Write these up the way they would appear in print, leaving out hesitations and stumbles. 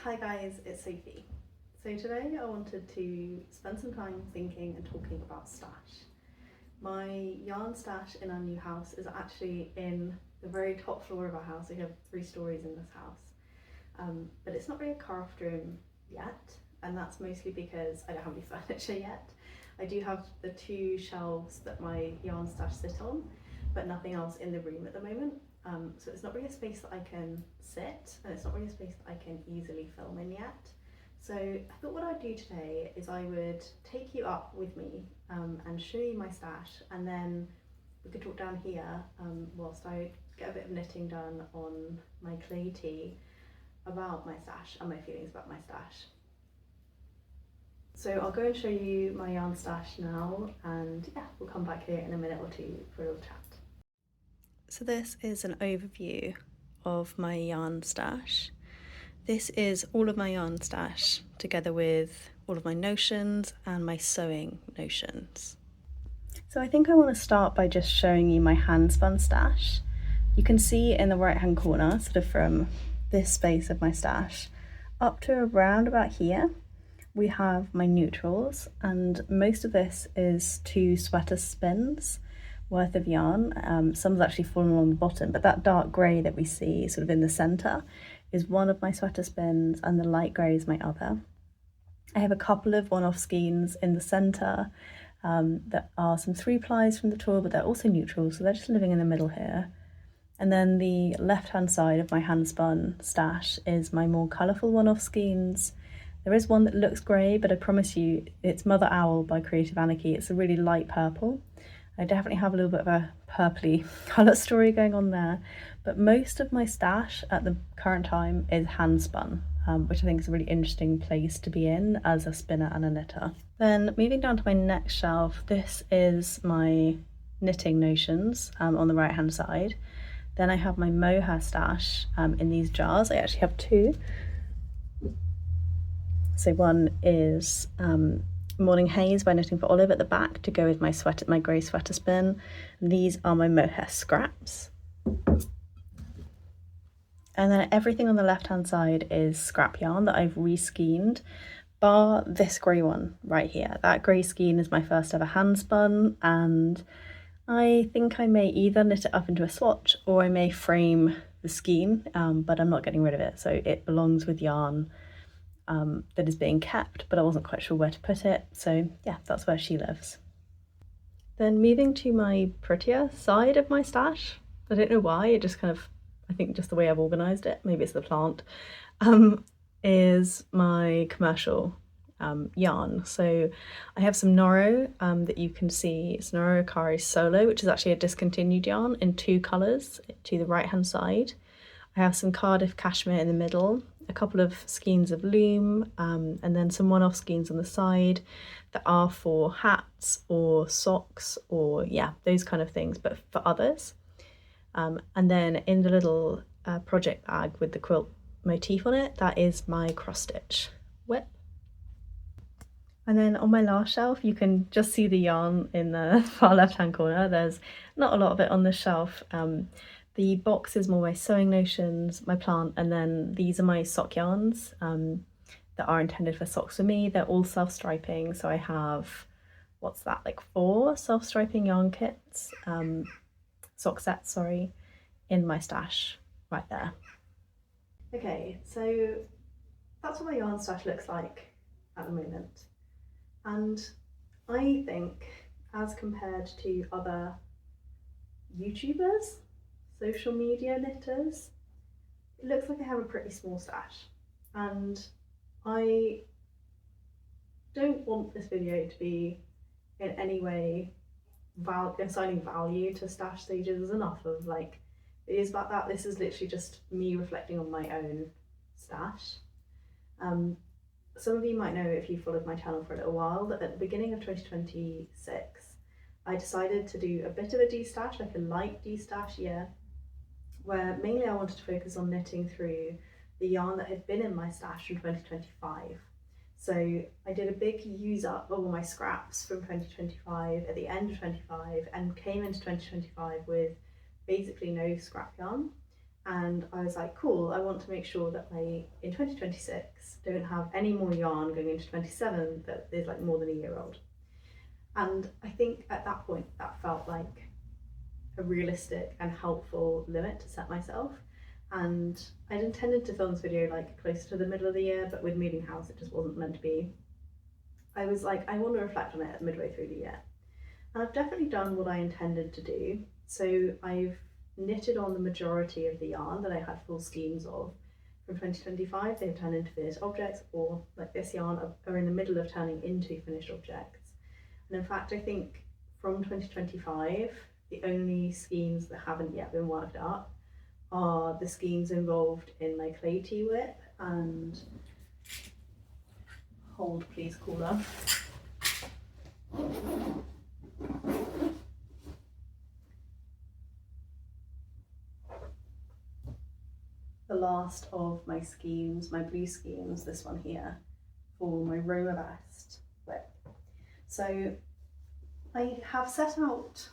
Hi guys, it's Sophie. So today I wanted to spend some time thinking and talking about stash. My yarn stash in our new house is actually in the very top floor of our house. We have 3 stories in this house, but it's not really a craft room yet, and that's mostly because I don't have any furniture yet. I do have the 2 shelves that my yarn stash sit on, but nothing else in the room at the moment. So it's not really a space that I can sit, and it's not really a space that I can easily film in yet. So I thought what I'd do today is I would take you up with me and show you my stash, and then we could talk down here whilst I get a bit of knitting done on my clay tee about my stash and my feelings about my stash. So I'll go and show you my yarn stash now, and yeah, we'll come back here in a minute or two for a little chat. So this is an overview of my yarn stash. This is all of my yarn stash together with all of my notions and my sewing notions. So I think I want to start by just showing you my hand spun stash. You can see in the right hand corner, sort of from this space of my stash, up to around about here, we have my neutrals, and most of this is 2 sweater spins worth of yarn. Some's actually fallen along the bottom, but that dark grey that we see sort of in the centre is one of my sweater spins, and the light grey is my other. I have a couple of one-off skeins in the centre that are some 3-plies from the tour, but they're also neutral, so they're just living in the middle here. And then the left-hand side of my hand-spun stash is my more colourful one-off skeins. There is one that looks grey, but I promise you it's Mother Owl by Creative Anarchy. It's a really light purple. I definitely have a little bit of a purpley colour story going on there, but most of my stash at the current time is hand spun, which I think is a really interesting place to be in as a spinner and a knitter. Then moving down to my next shelf, this is my knitting notions on the right hand side. Then I have my mohair stash in these jars. I actually have 2. So one is Morning Haze by Knitting for Olive at the back to go with my grey sweater spin. And these are my mohair scraps. And then everything on the left hand side is scrap yarn that I've re-skeined, bar this grey one right here. That grey skein is my first ever hand spun, and I think I may either knit it up into a swatch or I may frame the skein, but I'm not getting rid of it, so it belongs with yarn that is being kept, but I wasn't quite sure where to put it, so yeah, that's where she lives. Then moving to my prettier side of my stash, I don't know why, it just kind of, I think just the way I've organised it, maybe it's the plant, is my commercial yarn. So I have some Noro that you can see. It's Noro Akari Solo, which is actually a discontinued yarn in 2 colours to the right hand side. I have some Cardiff cashmere in the middle, a couple of skeins of loom, and then some one-off skeins on the side that are for hats or socks or yeah, those kind of things, but for others. And then in the little project bag with the quilt motif on it, that is my cross stitch whip. And then on my last shelf, you can just see the yarn in the far left hand corner. There's not a lot of it on the shelf. The box is more my sewing notions, my plant, and then these are my sock yarns that are intended for socks for me. They're all self-striping, so I have, what's that, like 4 self-striping yarn kits, sock sets, sorry, in my stash right there. Okay, so that's what my yarn stash looks like at the moment. And I think, as compared to other YouTubers, social media knitters, it looks like I have a pretty small stash, and I don't want this video to be in any way assigning value to stash stages. There's enough of like videos about that. This is literally just me reflecting on my own stash. Some of you might know, if you followed my channel for a little while, that at the beginning of 2026 I decided to do a bit of a destash, like a light destash year, where mainly I wanted to focus on knitting through the yarn that had been in my stash from 2025. So I did a big use up of all my scraps from 2025 at the end of 25 and came into 2025 with basically no scrap yarn. And I was like, cool, I want to make sure that I, in 2026, don't have any more yarn going into 27 that is like more than a year old. And I think at that point, that felt like a realistic and helpful limit to set myself. And I'd intended to film this video like closer to the middle of the year, but with moving house, it just wasn't meant to be. I was like, I want to reflect on it midway through the year. And I've definitely done what I intended to do. So I've knitted on the majority of the yarn that I had full skeins of from 2025. They've turned into finished objects, or like this yarn are in the middle of turning into finished objects. And in fact, I think from 2025, the only skeins that haven't yet been worked up are the skeins involved in my clay tea whip and hold please caller. The last of my schemes, my blue schemes, this one here, for my Roma vest whip. So I have set out,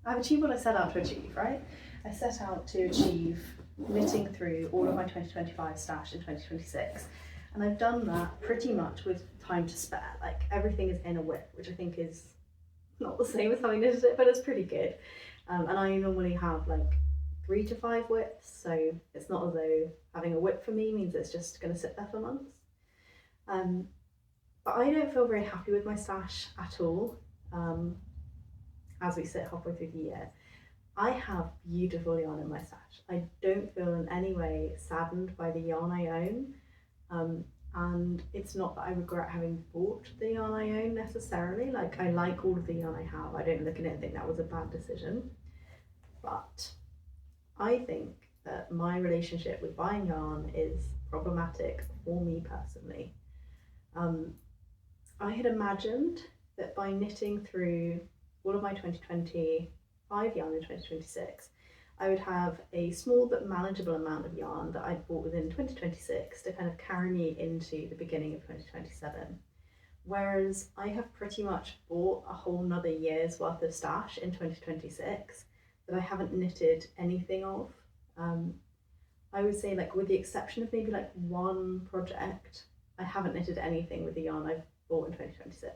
I've achieved what I set out to achieve, right? I set out to achieve knitting through all of my 2025 stash in 2026. And I've done that pretty much with time to spare. Like everything is in a whip, which I think is not the same as having knitted it, but it's pretty good. And I normally have like 3 to 5 whips, so it's not as though having a whip for me means it's just going to sit there for months. But I don't feel very happy with my stash at all as we sit halfway through the year. I have beautiful yarn in my stash. I don't feel in any way saddened by the yarn I own. And it's not that I regret having bought the yarn I own necessarily. Like, I like all of the yarn I have. I don't look at it and think that was a bad decision. But I think that my relationship with buying yarn is problematic for me personally. I had imagined that by knitting through all of my 2025 yarn in 2026, I would have a small but manageable amount of yarn that I'd bought within 2026 to kind of carry me into the beginning of 2027. Whereas I have pretty much bought a whole nother year's worth of stash in 2026 that I haven't knitted anything of. I would say, like, with the exception of maybe like one project, I haven't knitted anything with the yarn I've bought in 2026.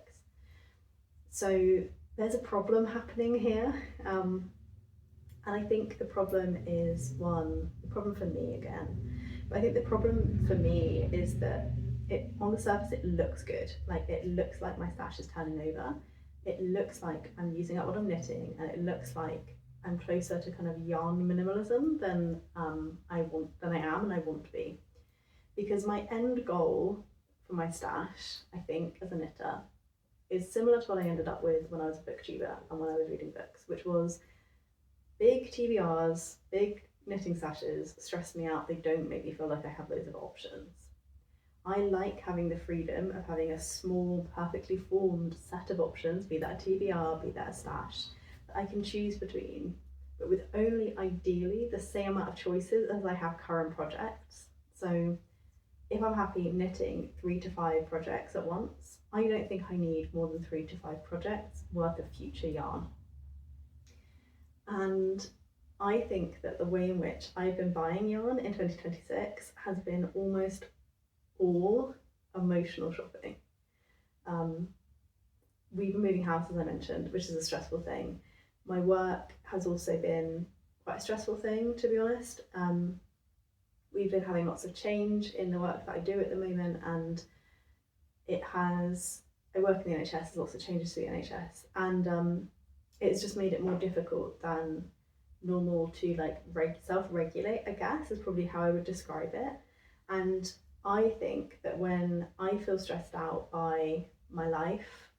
So there's a problem happening here. And I think the problem is the problem for me again. But I think the problem for me is that on the surface it looks good. Like, it looks like my stash is turning over. It looks like I'm using up what I'm knitting, and it looks like I'm closer to kind of yarn minimalism than I am and I want to be. Because my end goal for my stash, I think, as a knitter, is similar to what I ended up with when I was a booktuber and when I was reading books, which was big TBRs, big knitting stashes stress me out. They don't make me feel like I have loads of options. I like having the freedom of having a small, perfectly formed set of options, be that a TBR, be that a stash, that I can choose between, but with only ideally the same amount of choices as I have current projects. So if I'm happy knitting 3 to 5 projects at once, I don't think I need more than 3 to 5 projects worth of future yarn. And I think that the way in which I've been buying yarn in 2026 has been almost all emotional shopping. We've been moving house, as I mentioned, which is a stressful thing. My work has also been quite a stressful thing, to be honest. We've been having lots of change in the work that I do at the moment, and I work in the NHS, there's lots of changes to the NHS, and it's just made it more difficult than normal to like self-regulate, I guess, is probably how I would describe it. And I think that when I feel stressed out by my life,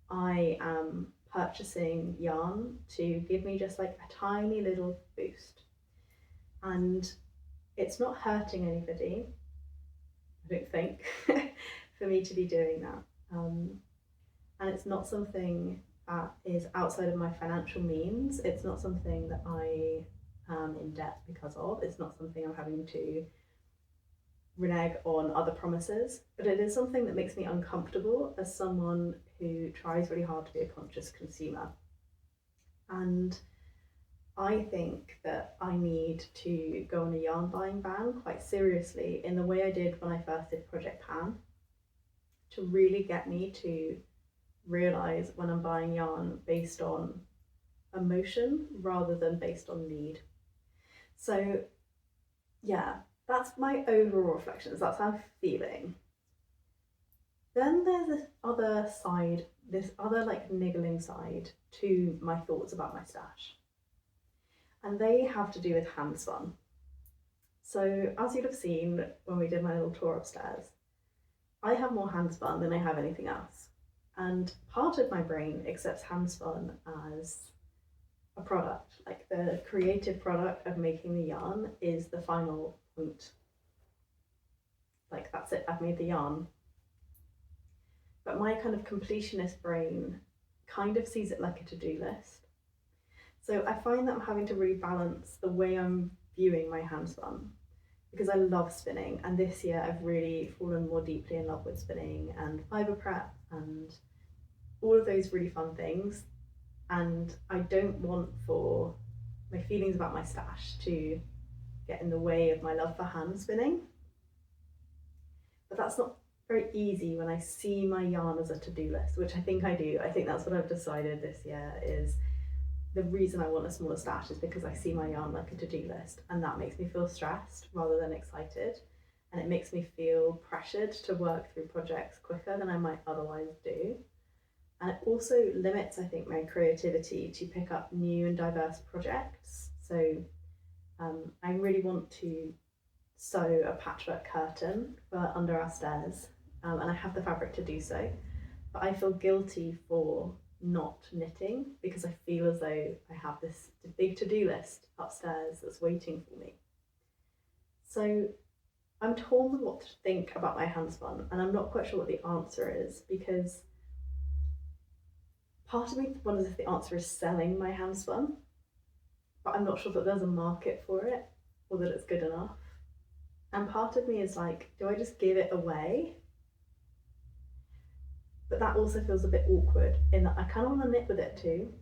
I am purchasing yarn to give me just like a tiny little boost. And it's not hurting anybody, I don't think, for me to be doing that. And it's not something that is outside of my financial means. It's not something that I am in debt because of. It's not something I'm having to renege on other promises, but it is something that makes me uncomfortable as someone who tries really hard to be a conscious consumer. And I think that I need to go on a yarn buying ban quite seriously in the way I did when I first did Project Pan, to really get me to realize when I'm buying yarn based on emotion rather than based on need. So, yeah, that's my overall reflections. That's how I'm feeling. Then there's this other side, this other like niggling side to my thoughts about my stash. And they have to do with handspun. So, as you'd have seen when we did my little tour upstairs, I have more handspun than I have anything else. And part of my brain accepts handspun as a product, like the creative product of making the yarn is the final point. Like, that's it, I've made the yarn. But my kind of completionist brain kind of sees it like a to-do list. So I find that I'm having to really balance the way I'm viewing my handspun, because I love spinning, and this year I've really fallen more deeply in love with spinning and fibre prep and all of those really fun things. And I don't want for my feelings about my stash to get in the way of my love for hand spinning. But that's not very easy when I see my yarn as a to-do list, which I think I do. I think that's what I've decided this year is the reason I want a smaller stash is because I see my yarn like a to-do list, and that makes me feel stressed rather than excited. And it makes me feel pressured to work through projects quicker than I might otherwise do. And it also limits, I think, my creativity to pick up new and diverse projects. So I really want to sew a patchwork curtain for under our stairs, and I have the fabric to do so. But I feel guilty for not knitting because I feel as though I have this big to-do list upstairs that's waiting for me. So I'm torn with what to think about my handspun, and I'm not quite sure what the answer is, because part of me wonders if the answer is selling my handspun, but I'm not sure that there's a market for it or that it's good enough. And part of me is like, do I just give it away? But that also feels a bit awkward in that I kind of want to knit with it too.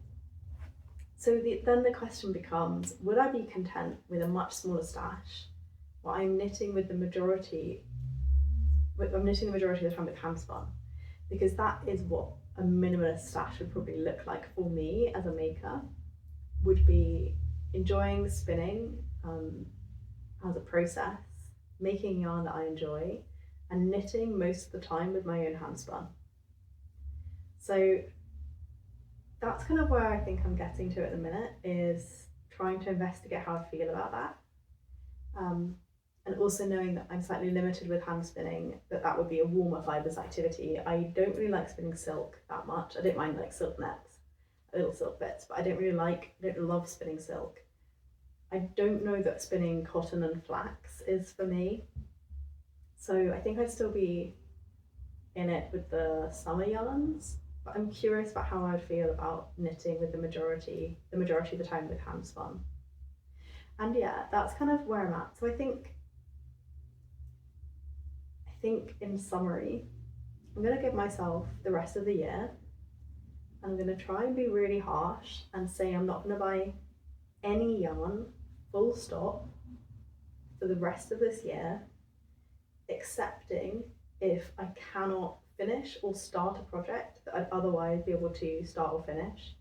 So then the question becomes, would I be content with a much smaller stash while I'm knitting with the majority, I'm knitting the majority of the time with handspun? Because that is what a minimalist stash would probably look like for me as a maker, would be enjoying spinning as a process, making yarn that I enjoy, and knitting most of the time with my own handspun. So that's kind of where I think I'm getting to at the minute, is trying to investigate how I feel about that. And also knowing that I'm slightly limited with hand spinning, that would be a warmer fibres activity. I don't really like spinning silk that much. I don't mind like silk nets, little silk bits, but I don't love spinning silk. I don't know that spinning cotton and flax is for me. So I think I'd still be in it with the summer yarns, but I'm curious about how I'd feel about knitting with the majority of the time with hand spun. And yeah, that's kind of where I'm at. So I think in summary, I'm going to give myself the rest of the year. I'm going to try and be really harsh and say I'm not going to buy any yarn, full stop, for the rest of this year, excepting if I cannot finish or start a project that I'd otherwise be able to start or finish.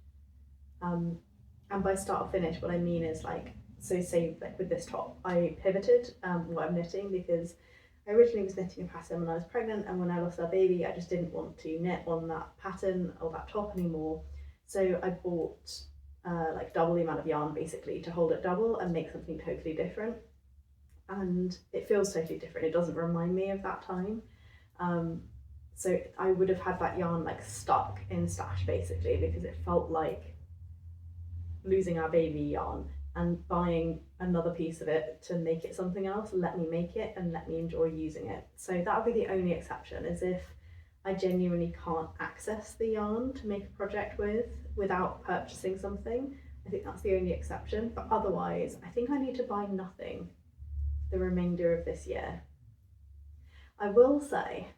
And by start or finish, what I mean is like, so say like with this top, I pivoted what I'm knitting, because I originally was knitting a pattern when I was pregnant, and when I lost our baby, I just didn't want to knit on that pattern or that top anymore. So I bought like double the amount of yarn basically to hold it double and make something totally different. And it feels totally different. It doesn't remind me of that time. So I would have had that yarn like stuck in stash basically, because it felt like losing our baby yarn, and buying another piece of it to make it something else let me make it and let me enjoy using it. So that would be the only exception, is if I genuinely can't access the yarn to make a project with without purchasing something. I think that's the only exception, but otherwise I think I need to buy nothing the remainder of this year. I will say,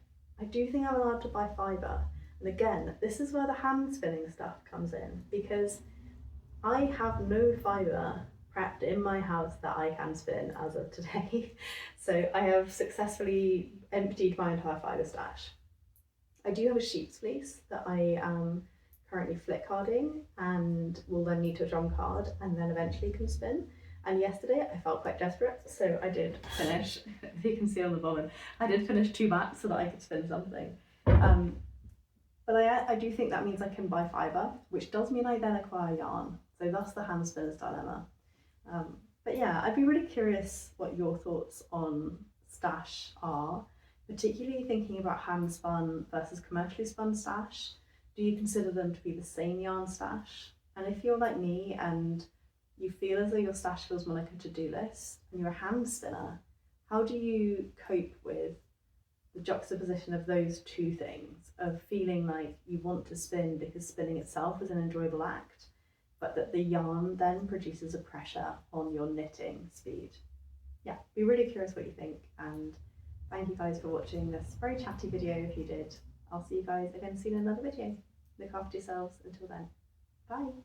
I do think I'm allowed to buy fibre, and again, this is where the hand spinning stuff comes in, because I have no fibre prepped in my house that I can spin as of today. So I have successfully emptied my entire fibre stash. I do have a sheep's fleece that I am currently flick carding and will then need to drum card and then eventually can spin. And yesterday I felt quite desperate, so I did finish, if you can see on the bottom, I did finish 2 backs so that I could spin something. But I do think that means I can buy fibre, which does mean I then acquire yarn. So that's the hand spinner's dilemma. But yeah, I'd be really curious what your thoughts on stash are, particularly thinking about hand spun versus commercially spun stash. Do you consider them to be the same yarn stash? And if you're like me and you feel as though your stash feels more like a to-do list and you're a hand spinner, how do you cope with the juxtaposition of those two things, of feeling like you want to spin because spinning itself is an enjoyable act, but that the yarn then produces a pressure on your knitting speed? Yeah, be really curious what you think, and thank you guys for watching this very chatty video if you did. I'll see you guys again soon in another video. Look after yourselves until then. Bye.